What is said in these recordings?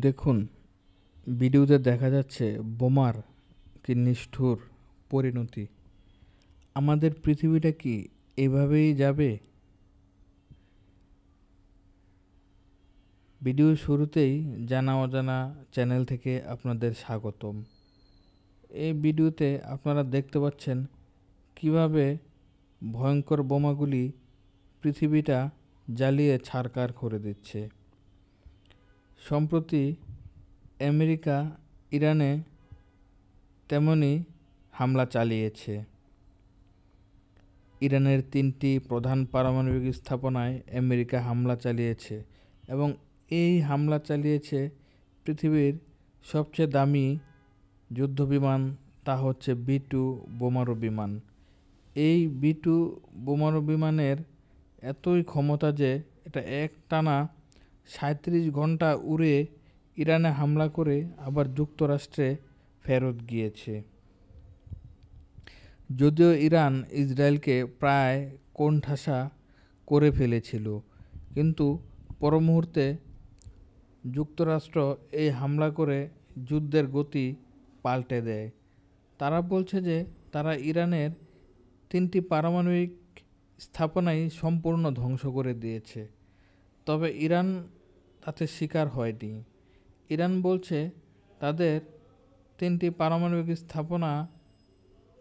দেখুন, ভিডিওতে দেখা যাচ্ছে বোমার কি নিষ্ঠুর পরিণতি। আমাদের পৃথিবীটা কি এভাবেই যাবে? ভিডিওর শুরুতেই জানা অজানা চ্যানেল থেকে আপনাদের স্বাগতম। এই ভিডিওতে আপনারা দেখতে পাচ্ছেন কিভাবে ভয়ঙ্কর বোমাগুলি পৃথিবীটা জ্বালিয়ে ছারখার করে দিচ্ছে। সম্প্রতি আমেরিকা ইরানে তেমনই হামলা চালিয়েছে। ইরানের 3টি প্রধান পারমাণবিক স্থাপনায় আমেরিকা হামলা চালিয়েছে এবং এই হামলা চালিয়েছে পৃথিবীর সবচেয়ে দামি যুদ্ধবিমান, তা হচ্ছে B-2 বোমারু বিমান। এই B-2 বোমারু বিমানের এতই ক্ষমতা যে এটা একটানা 37 ঘন্টা উড়ে ইরানে হামলা করে আবার যুক্তরাষ্ট্রে ফেরত গিয়েছে। যদিও ইরান ইসরায়েলকে প্রায় কোণঠাসা করে ফেলেছিল, কিন্তু পর মুহূর্তে যুক্তরাষ্ট্র এই হামলা করে যুদ্ধের গতি পাল্টে দেয়। তারা বলছে যে তারা ইরানের 3টি পারমাণবিক স্থাপনাই সম্পূর্ণ ধ্বংস করে দিয়েছে। তবে ইরান তাতে শিকার হয়নি। ইরান বলছে তাদের 3টি পারমাণবিক স্থাপনা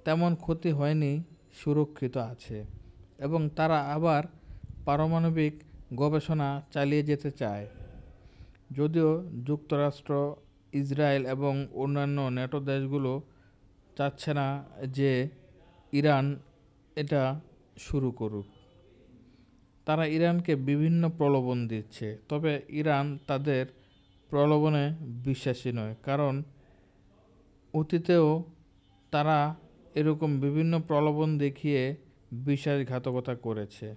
তেমন ক্ষতি হয়নি, সুরক্ষিত আছে এবং তারা আবার পারমাণবিক গবেষণা চালিয়ে যেতে চায়। যদিও যুক্তরাষ্ট্র, ইসরায়েল এবং অন্যান্য ন্যাটো দেশগুলো চাচ্ছে না যে ইরান এটা শুরু করুক। তারা ইরানকে বিভিন্ন প্রলোভন দিচ্ছে, তবে ইরান তাদের প্রলোভনে বিশ্বাসী নয়, কারণ অতীতেও তারা এরকম বিভিন্ন প্রলোভন দেখিয়ে বিশ্বাসঘাতকতা করেছে।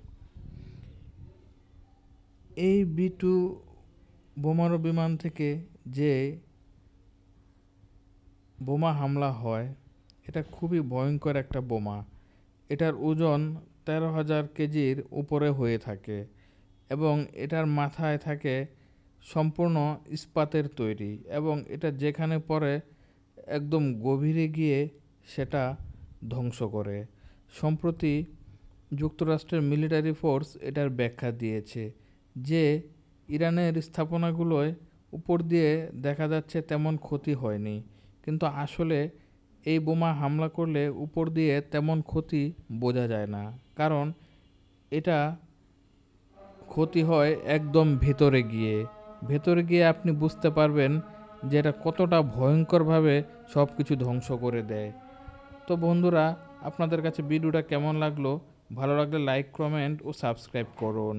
এই B-2 বোমারু বিমান থেকে যে বোমা হামলা হয়, এটা খুবই ভয়ঙ্কর একটা বোমা। এটার ওজন 13,000 কেজির উপরে হয়ে থাকে এবং এটার মাথায় থাকে সম্পূর্ণ ইস্পাতের তৈরি এবং এটা যেখানে পড়ে একদম গভীরে গিয়ে সেটা ধ্বংস করে। সম্প্রতি যুক্তরাষ্ট্রের মিলিটারি ফোর্স এটার ব্যাখ্যা দিয়েছে যে ইরানের স্থাপনাগুলোয় উপর দিয়ে দেখা যাচ্ছে তেমন ক্ষতি হয়নি, কিন্তু আসলে এই বোমা হামলা করলে উপর দিয়ে তেমন ক্ষতি বোঝা যায় না, কারণ এটা ক্ষতি হয় একদম ভেতরে গিয়ে আপনি বুঝতে পারবেন যে এটা কতটা ভয়ঙ্করভাবে সব কিছু ধ্বংস করে দেয়। তো বন্ধুরা, আপনাদের কাছে ভিডিওটা কেমন লাগলো? ভালো লাগলে লাইক, কমেন্ট ও সাবস্ক্রাইব করুন।